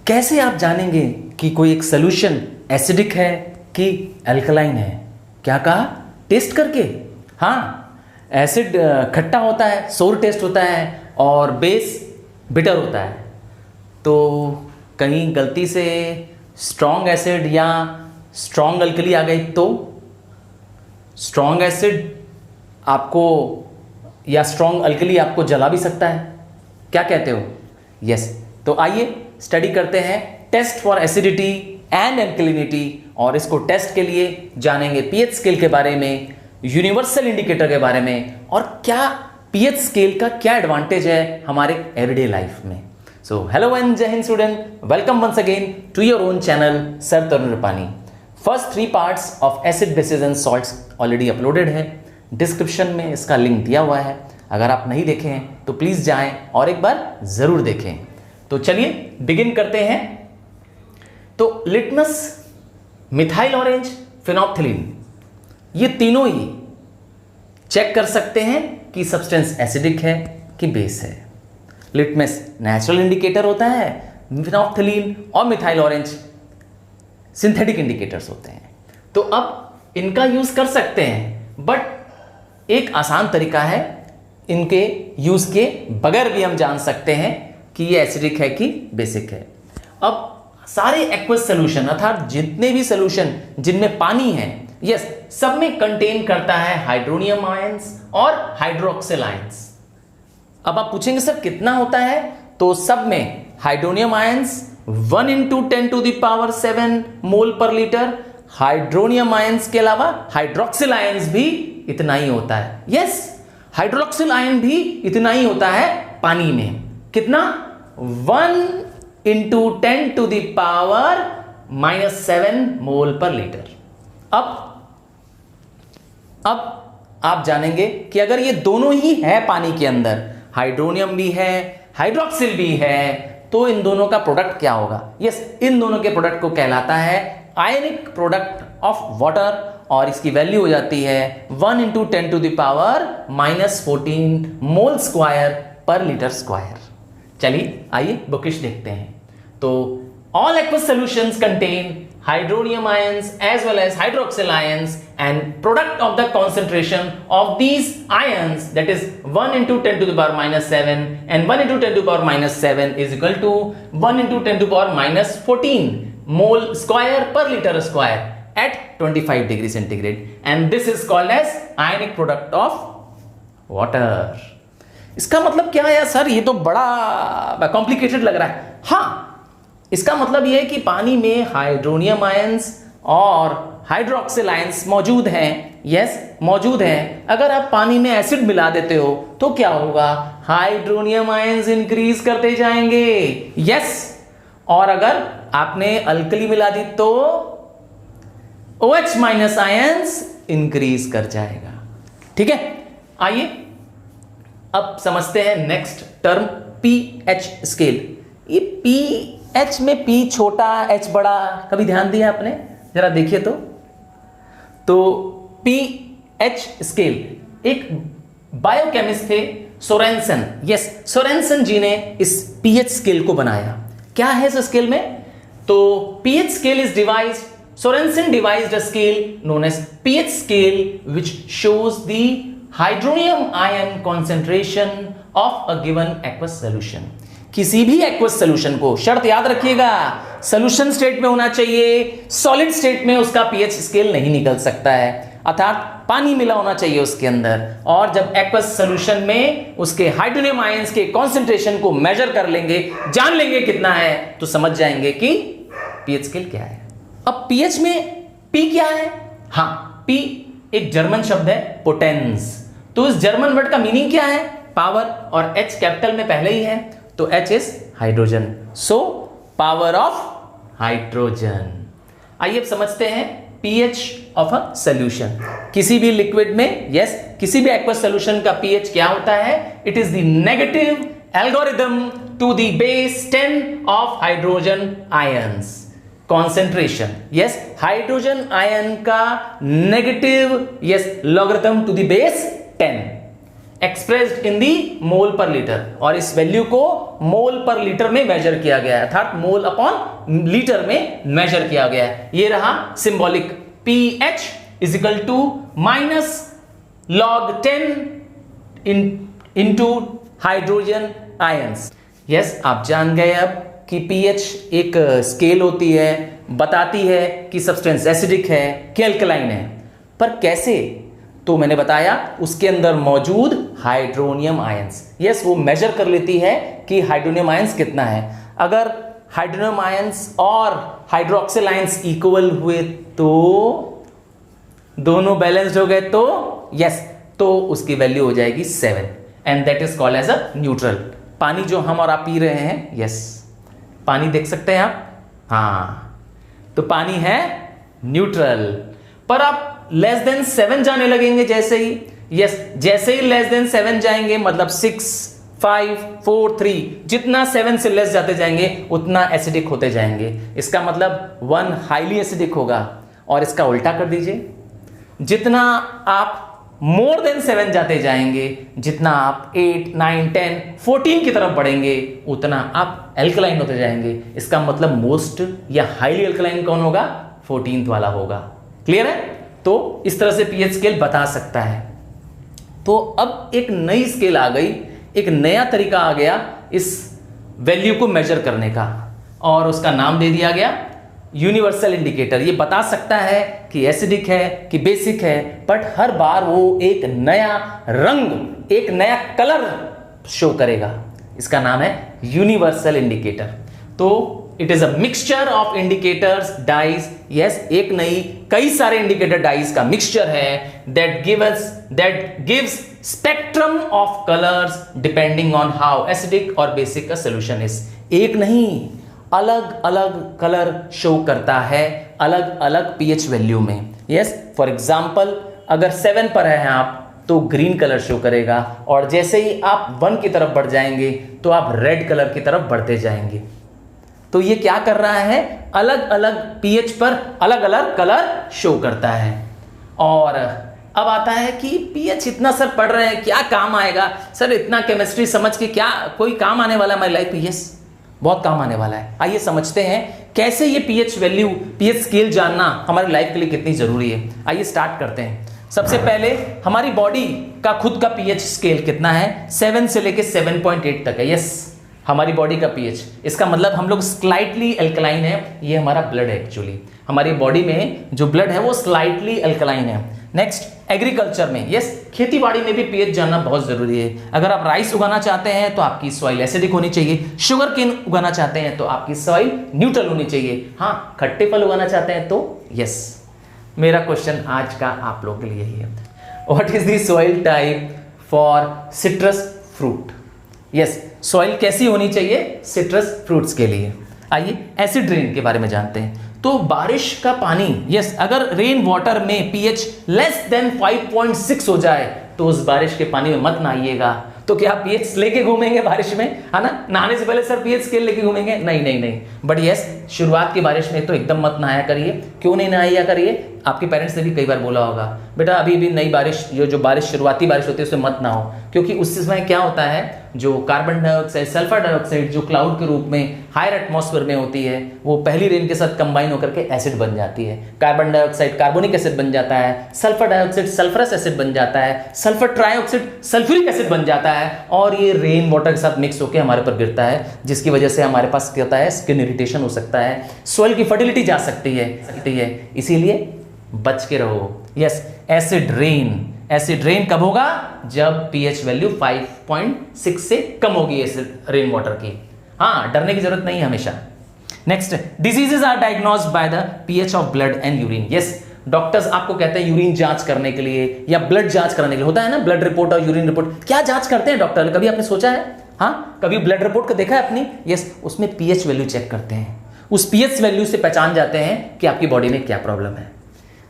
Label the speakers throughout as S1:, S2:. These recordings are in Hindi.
S1: कैसे आप जानेंगे कि कोई एक सोल्यूशन एसिडिक है कि अल्कलाइन है? क्या कहा? टेस्ट करके। हाँ, एसिड खट्टा होता है, सोर टेस्ट होता है, और बेस बिटर होता है। तो कहीं गलती से स्ट्रॉन्ग एसिड या स्ट्रॉन्ग अल्कली आ गई तो स्ट्रॉन्ग एसिड आपको या स्ट्रॉन्ग अल्कली आपको जला भी सकता है। क्या कहते हो? यस। तो आइए स्टडी करते हैं test for acidity and alkalinity, और इसको टेस्ट के लिए जानेंगे पीएच स्केल के बारे में, यूनिवर्सल इंडिकेटर के बारे में, और क्या पीएच स्केल का क्या एडवांटेज है हमारे एवरीडे लाइफ में। सो hello and Jai Hind student, welcome once again to your own channel sir Tarun Rupani. First 3 parts of acid basis and salts already uploaded है, डिस्क्रिप्शन में इसका लिंक दिया हुआ है। अगर आप नहीं देखे हैं तो प्लीज जाएं और एक बार जरूर देखें। तो चलिए बिगिन करते हैं। तो लिटमस, मिथाइल ऑरेंज, फिनोप्थिलीन, ये तीनों ही चेक कर सकते हैं कि सब्सटेंस एसिडिक है कि बेस है। लिटमस नेचुरल इंडिकेटर होता है, फिनोप्थिलीन और मिथाइल ऑरेंज सिंथेटिक इंडिकेटर्स होते हैं। तो अब इनका यूज कर सकते हैं, बट एक आसान तरीका है इनके यूज के बगैर भी हम जान सकते हैं कि ये एसिडिक है कि बेसिक है। अब सारे एक्वस सोल्यूशन अर्थात जितने भी सोल्यूशन जिनमें पानी है, यस, सब में कंटेन करता है हाइड्रोनियम आयंस और हाइड्रोक्सिल आयंस। अब आप पूछेंगे सर कितना होता है? तो सब में हाइड्रोनियम आयंस 1 × 10⁷ मोल पर लीटर, हाइड्रोनियम आयंस के अलावा हाइड्रोक्सिल आयंस भी इतना ही होता है। यस, हाइड्रोक्सिल आयन भी इतना ही होता है पानी में। कितना? 1 × 10⁻⁻7 मोल पर लीटर। अब आप जानेंगे कि अगर ये दोनों ही है पानी के अंदर, हाइड्रोनियम भी है, हाइड्रोक्सिल भी है, तो इन दोनों का प्रोडक्ट क्या होगा? यस, इन दोनों के प्रोडक्ट को कहलाता है आयनिक प्रोडक्ट ऑफ वाटर, और इसकी वैल्यू हो जाती है 1 × 10⁻⁻14 मोल स्क्वायर पर लीटर स्क्वायर। चलिए आइए बुकिश देखते हैं। तो all aqueous solutions contain hydronium ions as well as hydroxyl ions, and product of the concentration of these ions, that is 1 × 10⁻⁻7 and 1 × 10⁻⁻7 is equal to 1 × 10⁻⁻14 mole square per liter square at 25 degree centigrade, and this is called as ionic product of water. इसका मतलब क्या है सर? ये तो बड़ा कॉम्प्लिकेटेड लग रहा है। हाँ, इसका मतलब यह है कि पानी में हाइड्रोनियम आयंस और हाइड्रोक्सिल आयंस मौजूद हैं। यस, मौजूद हैं। अगर आप पानी में एसिड मिला देते हो तो क्या होगा? हाइड्रोनियम आयंस इंक्रीज करते जाएंगे। यस, और अगर आपने अल्कली मिला दी तो OH- आयंस इंक्रीज कर जाएगा। ठीक है, आइए अब समझते हैं नेक्स्ट टर्म, पीएच स्केल। ये पीएच में पी छोटा एच बड़ा, कभी ध्यान दिया आपने? जरा देखिए तो पीएच स्केल एक बायोकेमिस्ट थे सोरेनसन। यस, सोरेनसन जी ने इस पीएच स्केल को बनाया। क्या है इस स्केल में? तो pH scale is devised, Sorensen devised a scale known as pH scale which shows the hydronium ion concentration of a given aqueous solution. किसी भी एक्वस सोल्यूशन को, शर्त याद रखिएगा, सोल्यूशन स्टेट में होना चाहिए, सॉलिड स्टेट में उसका पीएच स्केल नहीं निकल सकता है, अर्थात पानी मिला होना चाहिए उसके अंदर। और जब एक्वस सोल्यूशन में उसके हाइड्रोनियम आयंस के कॉन्सेंट्रेशन को मेजर कर लेंगे, जान लेंगे कितना है, तो समझ जाएंगे कि पीएच स्केल क्या है। अब पीएच में पी क्या है? हाँ, पी एक जर्मन शब्द है, पोटेंस। तो इस जर्मन वर्ड का मीनिंग क्या है? पावर, और एच कैपिटल में पहले ही है, तो H is hydrogen, so power of hydrogen. आइए अब समझते हैं पीएच ऑफ अ सॉल्यूशन। किसी भी लिक्विड में, यस, किसी भी एक्वस सॉल्यूशन का पीएच क्या होता है? It is the negative algorithm to the base 10 of hydrogen ions concentration. Yes, hydrogen ion का negative, yes, logarithm to the base 10। Expressed in the mole per litre, और इस वैल्यू को मोल पर लीटर में मेजर किया गया है, अर्थात मोल अपॉन लीटर में मेजर किया गया है। ये रहा symbolic pH is equal to minus log 10 into hydrogen ions. Yes, आप जान गए अब कि pH एक स्केल होती है, बताती है कि सब्सटेंस एसिडिक है कि अल्कलाइन है। पर कैसे? तो मैंने बताया उसके अंदर मौजूद हाइड्रोनियम आयंस, यस, वो मेजर कर लेती है कि हाइड्रोनियम आयंस कितना है। अगर हाइड्रोनियम आयंस और हाइड्रोक्सिल आयंस इक्वल हुए तो, दोनों बैलेंस्ड हो गए तो, यस, तो उसकी वैल्यू हो जाएगी 7 and that is called as a neutral. पानी जो हम और आप पी रहे हैं, यस, पानी देख सकते हैं आप, हाँ, तो पानी है न्यूट्रल। पर आप लेस देन 7 जाने लगेंगे जैसे ही, यस, जैसे ही लेस देन 7 जाएंगे, मतलब 6, 5, 4, 3, जितना 7 से लेस जाते जाएंगे उतना एसिडिक होते जाएंगे। इसका मतलब 1 हाईली एसिडिक होगा, और इसका उल्टा कर दीजिए, जितना आप मोर देन 7 जाते जाएंगे, जितना आप 8, 9, 10, 14 की तरफ बढ़ेंगे, उतना आप एल्कलाइन होते जाएंगे। इसका मतलब मोस्ट या हाईली एल्कलाइन कौन होगा? 14th वाला होगा। क्लियर है? तो इस तरह से pH स्केल बता सकता है। तो अब एक नई स्केल आ गई, एक नया तरीका आ गया इस वैल्यू को मेजर करने का, और उसका नाम दे दिया गया यूनिवर्सल इंडिकेटर। ये बता सकता है कि एसिडिक है कि बेसिक है, बट हर बार वो एक नया रंग, एक नया कलर शो करेगा। इसका नाम है यूनिवर्सल इंडिकेटर। तो it is a mixture of indicators, dyes, yes, एक नई कई सारे इंडिकेटर डाइज का मिक्सचर है that gives spectrum of colours depending on how acidic और बेसिक का सोल्यूशन इज। एक नहीं, अलग अलग कलर शो करता है अलग अलग pH वैल्यू में। यस, फॉर एग्जाम्पल अगर 7 पर है आप तो ग्रीन कलर शो करेगा, और जैसे ही आप 1 की तरफ बढ़ जाएंगे तो आप रेड कलर की तरफ बढ़ते जाएंगे। तो ये क्या कर रहा है? अलग अलग pH पर अलग अलग कलर शो करता है। और अब आता है कि pH इतना सर पढ़ रहे हैं, क्या काम आएगा सर? इतना केमिस्ट्री समझ के क्या कोई काम आने वाला है हमारी लाइफ में? यस, बहुत काम आने वाला है। आइए समझते हैं कैसे ये pH वैल्यू, pH स्केल जानना हमारी लाइफ के लिए कितनी जरूरी है। आइए स्टार्ट करते हैं। सबसे पहले हमारी बॉडी का खुद का pH स्केल कितना है? 7 से लेके 7.8 तक है। यस, हमारी बॉडी का pH, इसका मतलब हम लोग स्लाइटली अल्कलाइन है। ये हमारा ब्लड है, एक्चुअली हमारी बॉडी में जो ब्लड है वो स्लाइटली अल्कलाइन है। नेक्स्ट, एग्रीकल्चर में, यस, खेती बाड़ी में भी pH जानना बहुत जरूरी है। अगर आप राइस उगाना चाहते हैं तो आपकी सॉइल एसिडिक होनी चाहिए, शुगर केन उगाना चाहते हैं तो आपकी सॉइल न्यूट्रल होनी चाहिए। हाँ, खट्टे फल उगाना चाहते हैं तो यस। मेरा क्वेश्चन आज का आप लोगों के लिए यही है, what is the soil type for citrus fruit? Yes, soil कैसी होनी चाहिए सिट्रस फ्रूट्स के लिए? आइए एसिड रेन के बारे में जानते हैं। तो बारिश का पानी, यस, अगर रेन वाटर में pH लेस देन 5.6 हो जाए तो उस बारिश के पानी में मत नहाइएगा। तो क्या आप pH लेके घूमेंगे बारिश में, है ना? नहाने से पहले सर pH स्केल लेके घूमेंगे? नहीं नहीं नहीं। बट यस, शुरुआत की बारिश में तो एकदम मत नहाया करिए। क्यों नहीं नहाया करिए? आपके पेरेंट्स ने भी कई बार बोला होगा, बेटा अभी भी नई बारिश, जो बारिश शुरुआती बारिश होती है उसमें मत नहाओ, क्योंकि उस समय क्या होता है, जो कार्बन डाइऑक्साइड, सल्फर डाइऑक्साइड जो क्लाउड के रूप में हायर एटमॉस्फेयर में होती है, वो पहली रेन के साथ कंबाइन होकर के एसिड बन जाती है। कार्बन डाइऑक्साइड कार्बोनिक एसिड बन जाता है, सल्फर डाइऑक्साइड सल्फरस एसिड बन जाता है, सल्फर ट्राइऑक्साइड सल्फ्यूरिक एसिड बन जाता है, और ये रेन वाटर के साथ मिक्स होकर हमारे पर गिरता है, जिसकी वजह से हमारे पास क्या होता है, स्किन इरिटेशन हो सकता है, सॉइल की फर्टिलिटी जा सकती है। इसीलिए बच के रहो। यस, एसिड रेन कब होगा? जब pH वैल्यू 5.6 से कम होगी एसिड रेन वाटर की। हाँ, डरने की जरूरत नहीं है हमेशा। Next, diseases are diagnosed by the pH of blood and urine. Yes, doctors आपको कहते हैं यूरिन जांच करने के लिए या ब्लड जांच करने के लिए, होता है ना ब्लड रिपोर्ट और यूरिन रिपोर्ट। क्या जांच करते हैं डॉक्टर? कभी आपने सोचा है? हाँ, कभी ब्लड रिपोर्ट को देखा है अपनी? यस, उसमें pH वैल्यू चेक करते हैं। उस pH वैल्यू से पहचान जाते हैं कि आपकी बॉडी में क्या प्रॉब्लम है।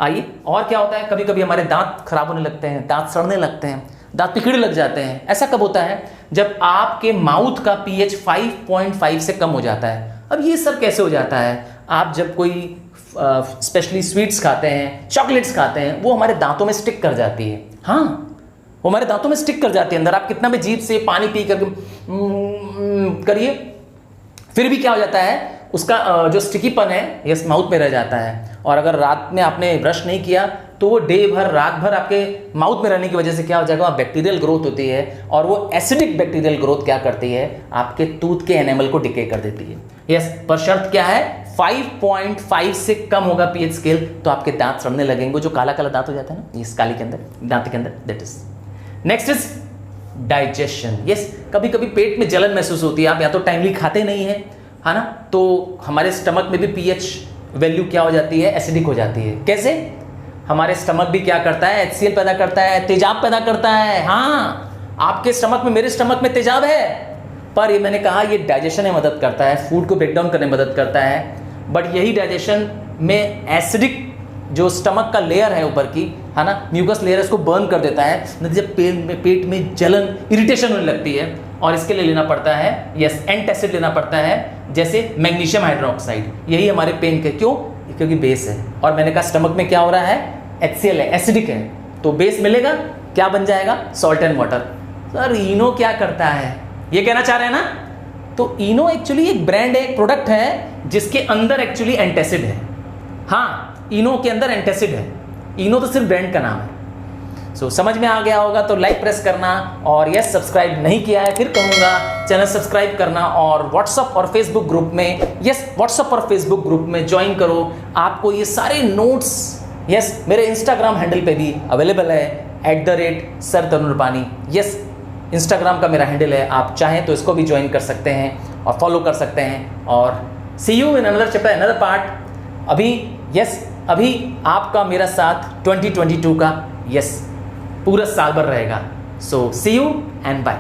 S1: आइए, और क्या होता है, कभी कभी हमारे दांत खराब होने लगते हैं, दांत सड़ने लगते हैं, दांत पे कीड़े लग जाते हैं। ऐसा कब होता है? जब आपके माउथ का pH 5.5 से कम हो जाता है। अब ये सब कैसे हो जाता है? आप जब कोई स्पेशली स्वीट्स खाते हैं, चॉकलेट्स खाते हैं, वो हमारे दांतों में स्टिक कर जाती है। हाँ, वो हमारे दांतों में स्टिक कर जाती है अंदर। आप कितना भी जीभ से पानी पी कर करिए, फिर भी क्या हो जाता है, उसका जो स्टिकीपन है ये माउथ में रह जाता है। और अगर रात में आपने ब्रश नहीं किया तो वो डे भर, रात भर आपके माउथ में रहने की वजह से क्या हो जाएगा, वहाँ बैक्टीरियल ग्रोथ होती है, और वो एसिडिक बैक्टीरियल ग्रोथ क्या करती है, आपके टूथ के एनेमल को डिके कर देती है। यस, पर शर्त क्या है, 5.5 से कम होगा पीएच स्केल तो आपके दांत सड़ने लगेंगे, जो काला काला दांत हो जाता है ना इस काली के अंदर, दांत के अंदर, that is. Next is digestion. Yes, कभी कभी पेट में जलन महसूस होती है, आप या तो टाइमली खाते नहीं है ना, तो हमारे स्टमक में भी पीएच वैल्यू क्या हो जाती है, एसिडिक हो जाती है। कैसे, हमारे स्टमक भी क्या करता है, HCl पैदा करता है, तेजाब पैदा करता है। हाँ, आपके स्टमक में, मेरे स्टमक में तेजाब है, पर ये मैंने कहा ये डाइजेशन में मदद करता है, फूड को ब्रेक डाउन करने में मदद करता है। बट यही डाइजेशन में एसिडिक जो स्टमक का लेयर है ऊपर की, है ना, म्यूकस लेयर, इसको बर्न कर देता है, जब पेट में जलन, इरिटेशन होने लगती है, और इसके लिए लेना पड़ता है, यस, एंटासिड लेना पड़ता है, जैसे मैग्नीशियम हाइड्रोक्साइड। यही हमारे पेन के, क्यों, क्योंकि बेस है। और मैंने कहा स्टमक में क्या हो रहा है, HCl है, एसिडिक है, तो बेस मिलेगा, क्या बन जाएगा, सॉल्ट एंड वाटर। सर इनो क्या करता है, ये कहना चाह रहे हैं ना, तो इनो एक्चुअली एक ब्रांड है, एक प्रोडक्ट है जिसके अंदर एक्चुअली एंटासिड है। हाँ, इनो के अंदर एंटासिड है, इनो तो सिर्फ ब्रांड का नाम है। सो समझ में आ गया होगा तो लाइक प्रेस करना, और यस, सब्सक्राइब नहीं किया है फिर कहूंगा चैनल सब्सक्राइब करना, और व्हाट्सअप और फेसबुक ग्रुप में, यस, व्हाट्सअप और फेसबुक ग्रुप में ज्वाइन करो। आपको ये सारे नोट्स, यस, मेरे इंस्टाग्राम हैंडल पे भी अवेलेबल है, @Sir Tarun Rupani। Yes, Instagram का मेरा हैंडल है, आप चाहें तो इसको भी ज्वाइन कर सकते हैं और फॉलो कर सकते हैं। और see you in another chapter, another part. अभी यस, अभी आपका मेरा साथ 2022 का, यस, पूरा साल भर रहेगा। सो सी यू एंड बाय।